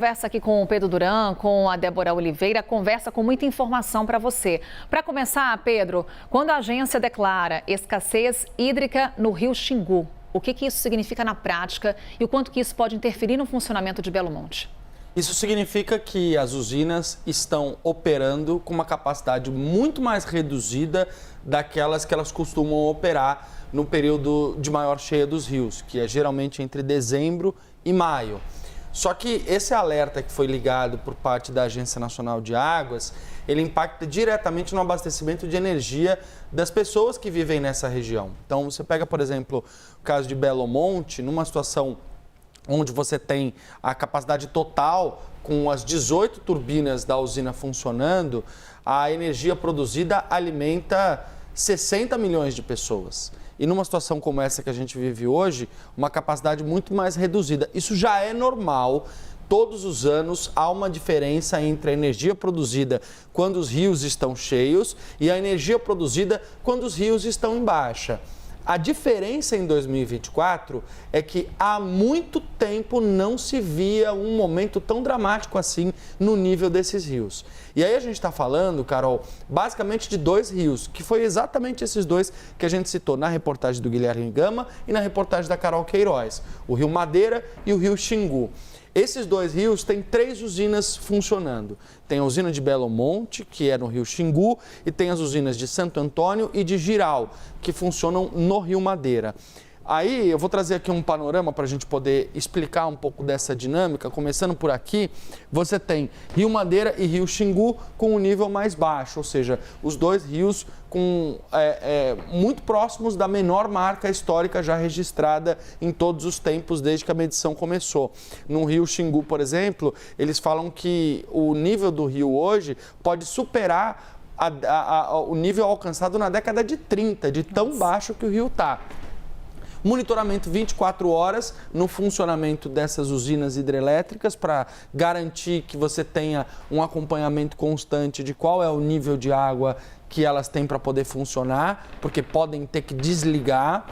Conversa aqui com o Pedro Duran, com a Débora Oliveira, conversa com muita informação para você. Para começar, Pedro, quando a agência declara escassez hídrica no rio Xingu, o que isso significa na prática e o quanto que isso pode interferir no funcionamento de Belo Monte? Isso significa que as usinas estão operando com uma capacidade muito mais reduzida daquelas que elas costumam operar no período de maior cheia dos rios, que é geralmente entre dezembro e maio. Só que esse alerta que foi ligado por parte da Agência Nacional de Águas, ele impacta diretamente no abastecimento de energia das pessoas que vivem nessa região. Então, você pega, por exemplo, o caso de Belo Monte, numa situação onde você tem a capacidade total com as 18 turbinas da usina funcionando, a energia produzida alimenta 60 milhões de pessoas. E numa situação como essa que a gente vive hoje, uma capacidade muito mais reduzida. Isso já é normal. Todos os anos há uma diferença entre a energia produzida quando os rios estão cheios e a energia produzida quando os rios estão em baixa. A diferença em 2024 é que há muito tempo não se via um momento tão dramático assim no nível desses rios. E aí a gente está falando, Carol, basicamente de dois rios, que foi exatamente esses dois que a gente citou na reportagem do Guilherme Gama e na reportagem da Carol Queiroz, o Rio Madeira e o Rio Xingu. Esses dois rios têm 3 usinas funcionando. Tem a usina de Belo Monte, que é no Rio Xingu, e tem as usinas de Santo Antônio e de Jirau, que funcionam no Rio Madeira. Aí eu vou trazer aqui um panorama para a gente poder explicar um pouco dessa dinâmica. Começando por aqui, você tem Rio Madeira e Rio Xingu com um nível mais baixo, ou seja, os dois rios muito próximos da menor marca histórica já registrada em todos os tempos desde que a medição começou. No Rio Xingu, por exemplo, eles falam que o nível do rio hoje pode superar o nível alcançado na década de 30, de tão baixo que o rio está. Monitoramento 24 horas no funcionamento dessas usinas hidrelétricas para garantir que você tenha um acompanhamento constante de qual é o nível de água que elas têm para poder funcionar, porque podem ter que desligar.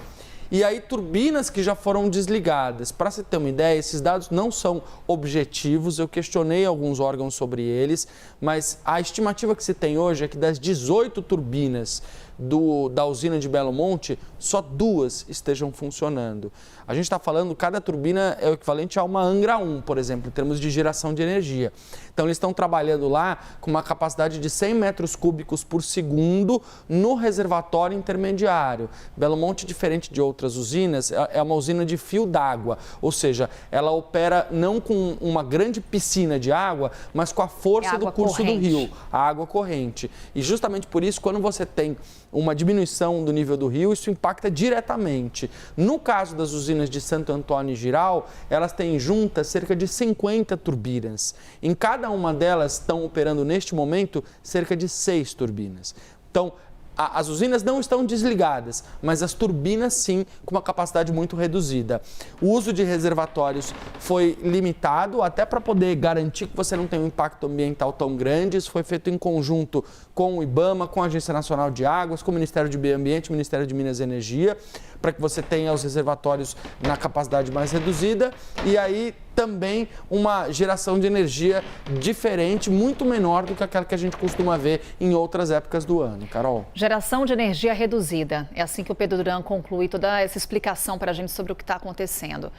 E aí, turbinas que já foram desligadas. Para você ter uma ideia, esses dados não são objetivos, eu questionei alguns órgãos sobre eles, mas a estimativa que se tem hoje é que das 18 turbinas da usina de Belo Monte, só 2 estejam funcionando. A gente está falando, cada turbina é o equivalente a uma Angra 1, por exemplo, em termos de geração de energia. Então, eles estão trabalhando lá com uma capacidade de 100 metros cúbicos por segundo no reservatório intermediário. Belo Monte, diferente de outras usinas, é uma usina de fio d'água, ou seja, ela opera não com uma grande piscina de água, mas com a força do curso do rio, a água corrente. E justamente por isso, quando você tem uma diminuição do nível do rio, isso impacta diretamente. No caso das usinas de Santo Antônio e Jirau, elas têm juntas cerca de 50 turbinas. Em cada uma delas estão operando neste momento cerca de 6 turbinas. Então, as usinas não estão desligadas, mas as turbinas sim, com uma capacidade muito reduzida. O uso de reservatórios foi limitado até para poder garantir que você não tem um impacto ambiental tão grande. Isso foi feito em conjunto com o IBAMA, com a Agência Nacional de Águas, com o Ministério do Meio Ambiente, Ministério de Minas e Energia, para que você tenha os reservatórios na capacidade mais reduzida e aí também uma geração de energia diferente, muito menor do que aquela que a gente costuma ver em outras épocas do ano. Carol? Geração de energia reduzida. É assim que o Pedro Duran conclui toda essa explicação para a gente sobre o que está acontecendo.